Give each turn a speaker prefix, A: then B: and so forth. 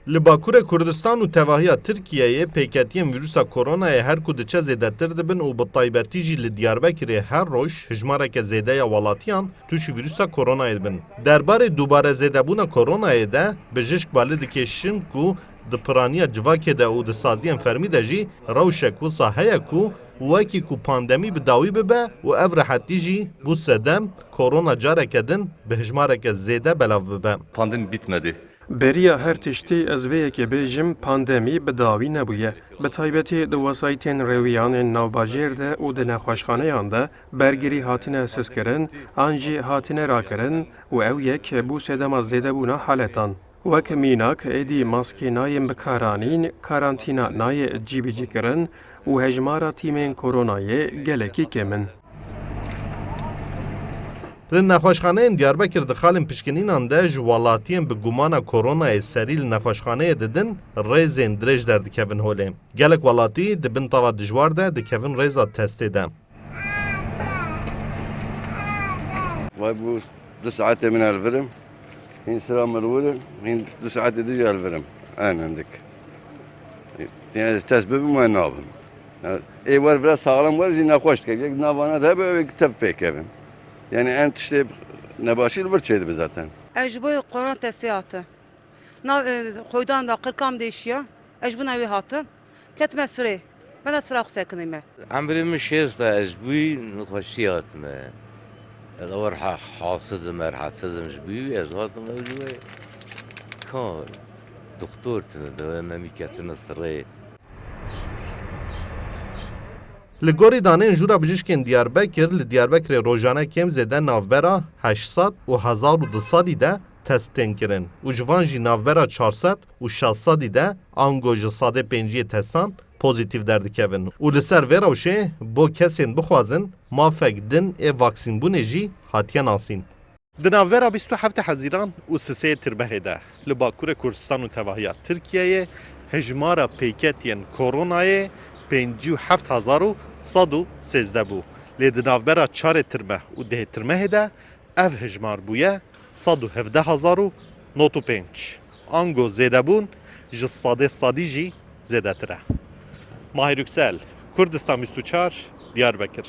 A: Li Bakurê Kurdistan û tevahiya Tirkiyeyê pêketiyên vîrusa koronayê her ku diçe zêdetir dibin û bi taybetî jî li Diyarbekirê her roj hejmareke zêde ya welatiyan tûşî vîrusa koronayê dibin. Derbarê dubare zêdebûna koronayê de bijîşk balî dikêşin ku di piraniya civakê de û di saziyên fermî de jî rewşek wisa heye ku wekî ku pandemî bi dawî bibe û ev rehetî jî bû sedem korona careke din bi hejmareke zêde belav bibe.
B: Pandemi bitmedi.
C: Beriya her tiştî ez vê yekê bêjim pandemî bi dawî nebûye. Bi taybetî di wesaytên rêwiyanên navbajêr de û di nexweşxaneyan de bergirî hatine sezkirin, an jî hatine rakirin û ew yek bû sedema zêdebûna haletan. Wek mînak êdî maskê nayên bikaranîn, karantîna nayê cîbîcîkirin û hejmara tîmên koronayê gelekî kêm in.
A: Li nexweşxaneyên Diyarbekir di xalên pişkinînan de ji welatiyên bi gumana koronayê serî li nexweşxaneyê didin, rêzên dirêj derdikevin holê. Gelek welatî di bin tava dijwar de dikevin rêza testê de.
D: Vay bu 2 saate min elverim. Hin sıra mervurim. Hin 2 saate dici elverim. Aynen dik. Yani test bebim ve nabım. Var biraz sağlam var. Zina hoş ki. Navana da böyle kitap pekevim. Yani en işte ne başıyla vırçaydı zaten.
E: Ecbu korona testi hatı. Nav koydan da 40 değişiyor. Ecbu nevi hatı. Ketme süre. Ben de sıra kusakineyim.
F: عمري مش يسطا أجبوي نخشيات ما أدور حاسزم حاسزم جبوي أزهات ما جوي كان دكتور تنا ما ميكاتنا سرية
A: Li gorî danên jûra bijîşkên Diyarbekir li Diyarbekirê rojane kêm zêde navbera 800 û 1200 de testên kirin û ji van jî navbera 400 û 600 de ango ji sadê pênciyê testan pozitif derdikevin û li ser vê rewşê bo kesên bixwazin mafek din ê vaksînbûnê jî hatiye nasîn. Di navbera 27 Hezîran û 3 Tirmehê de li Bakurê Kurdistan û tevahiya Tirkiyeyê hejmara pêketiyên koronayê 57,113 bû. Lê di navbera 4 Tirmeh û 10 Tirmehê de ev hejmar bûye 117,095. Ango zêdebûn ji sadî jî zêdetir e. Mahir Yüksel, Kurdistan 24, Diyarbekir.